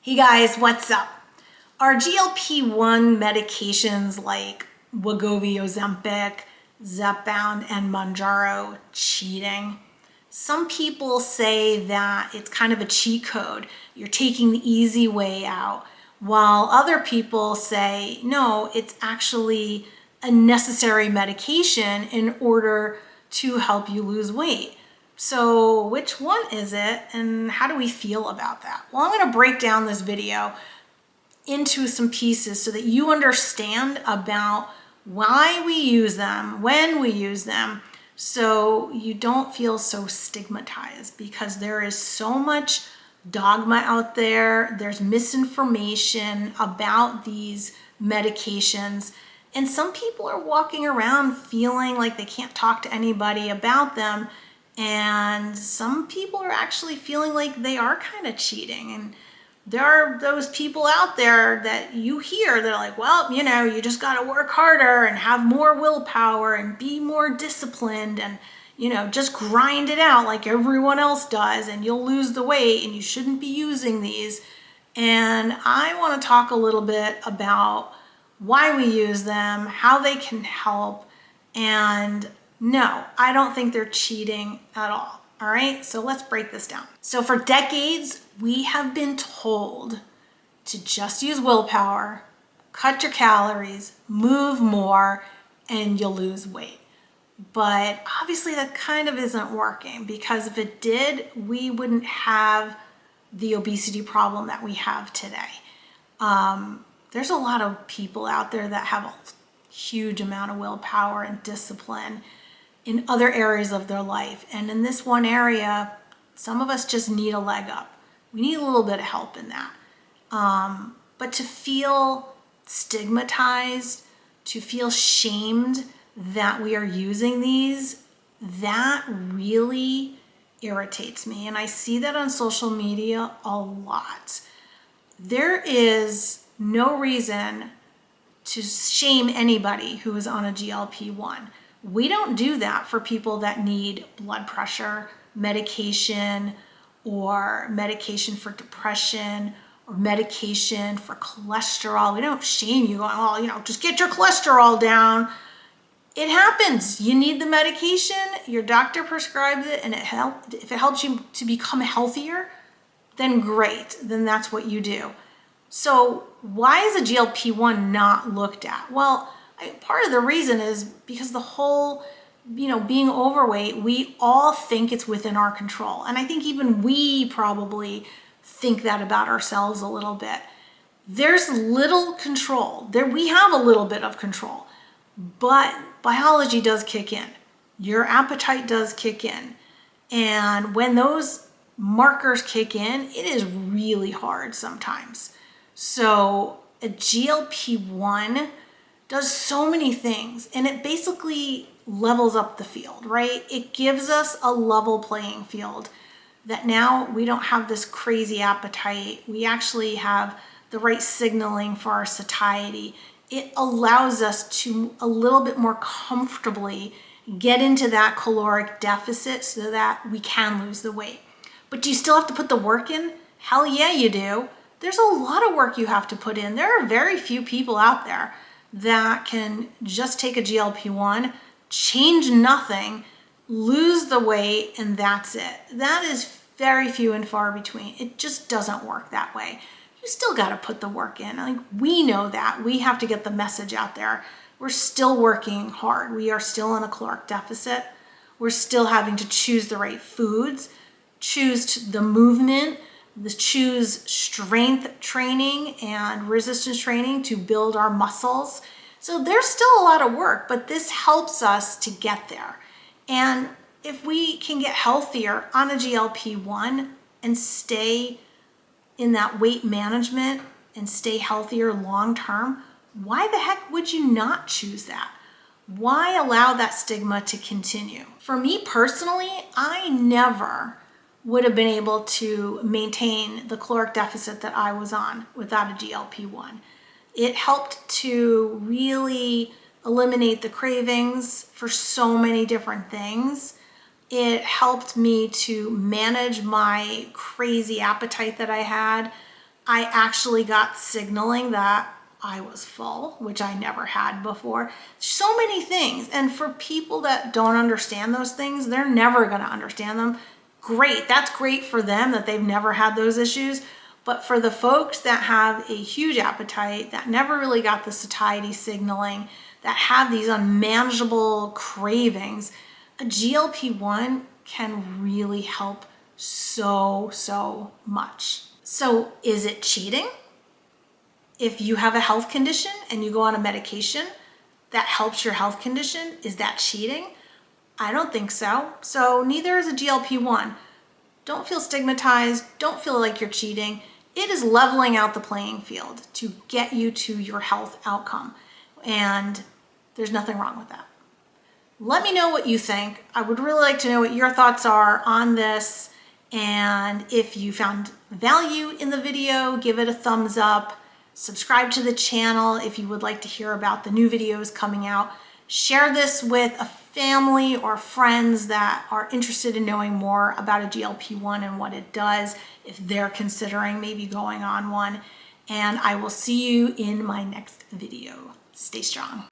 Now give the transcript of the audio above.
Hey guys, what's up? Are GLP-1 medications like Wegovy, Ozempic, Zepbound, and Mounjaro cheating? Some people say that it's kind of a cheat code. You're taking the easy way out, while other people say, no, it's actually a necessary medication in order to help you lose weight. So which one is it, and how do we feel about that? Well, I'm going to break down this video into some pieces so that you understand about why we use them, when we use them, so you don't feel so stigmatized, because there is so much dogma out there. There's misinformation about these medications, and some people are walking around feeling like they can't talk to anybody about them. And some people are actually feeling like they are kind of cheating. And there are those people out there that you hear, they're like, well, you know, you just got to work harder and have more willpower and be more disciplined and, you know, just grind it out like everyone else does and you'll lose the weight and you shouldn't be using these. And I want to talk a little bit about why we use them, how they can help, and no, I don't think they're cheating at all. All right, so let's break this down. So for decades, we have been told to just use willpower, cut your calories, move more, and you'll lose weight. But obviously that kind of isn't working, because if it did, we wouldn't have the obesity problem that we have today. There's a lot of people out there that have a huge amount of willpower and discipline in other areas of their life. And in this one area, some of us just need a leg up. We need a little bit of help in that. But to feel stigmatized, to feel shamed that we are using these, that really irritates me. And I see that on social media a lot. There is no reason to shame anybody who is on a GLP-1. We don't do that for people that need blood pressure medication, or medication for depression, or medication for cholesterol. We don't shame you going, oh, you know, just get your cholesterol down. It happens. You need the medication. Your doctor prescribes it, and if it helps you to become healthier, then great. Then that's what you do. So why is a GLP-1 not looked at? Well, part of the reason is because the whole, being overweight, we all think it's within our control. And I think even we probably think that about ourselves a little bit. There's little control. We have a little bit of control, but biology does kick in. Your appetite does kick in. And when those markers kick in, it is really hard sometimes. So a GLP-1 does so many things, and it basically levels up the field, right? It gives us a level playing field, that now we don't have this crazy appetite. We actually have the right signaling for our satiety. It allows us to a little bit more comfortably get into that caloric deficit so that we can lose the weight. But do you still have to put the work in? Hell yeah, you do. There's a lot of work you have to put in. There are very few people out there that can just take a GLP-1, change nothing, lose the weight, and that's it. That is very few and far between. It just doesn't work that way. You still got to put the work in. Like, we know that. We have to get the message out there. We're still working hard. We are still in a caloric deficit. We're still having to choose the right foods, choose the movement, choose strength training and resistance training to build our muscles. So there's still a lot of work, but this helps us to get there. And if we can get healthier on a GLP-1 and stay in that weight management and stay healthier long term, why the heck would you not choose that? Why allow that stigma to continue? For me personally, I never would have been able to maintain the caloric deficit that I was on without a GLP-1. It helped to really eliminate the cravings for so many different things. It helped me to manage my crazy appetite that I had. I actually got signaling that I was full, which I never had before. So many things. And for people that don't understand those things, they're never going to understand them. Great. That's great for them that they've never had those issues. But for the folks that have a huge appetite, that never really got the satiety signaling, that have these unmanageable cravings, a GLP-1 can really help so much. So is it cheating? If you have a health condition and you go on a medication that helps your health condition, is that cheating? I don't think so. So neither is a GLP-1. Don't feel stigmatized. Don't feel like you're cheating. It is leveling out the playing field to get you to your health outcome. And there's nothing wrong with that. Let me know what you think. I would really like to know what your thoughts are on this. And if you found value in the video, give it a thumbs up. Subscribe to the channel if you would like to hear about the new videos coming out. Share this with a family or friends that are interested in knowing more about a GLP-1 and what it does if they're considering maybe going on one. And I will see you in my next video. Stay strong.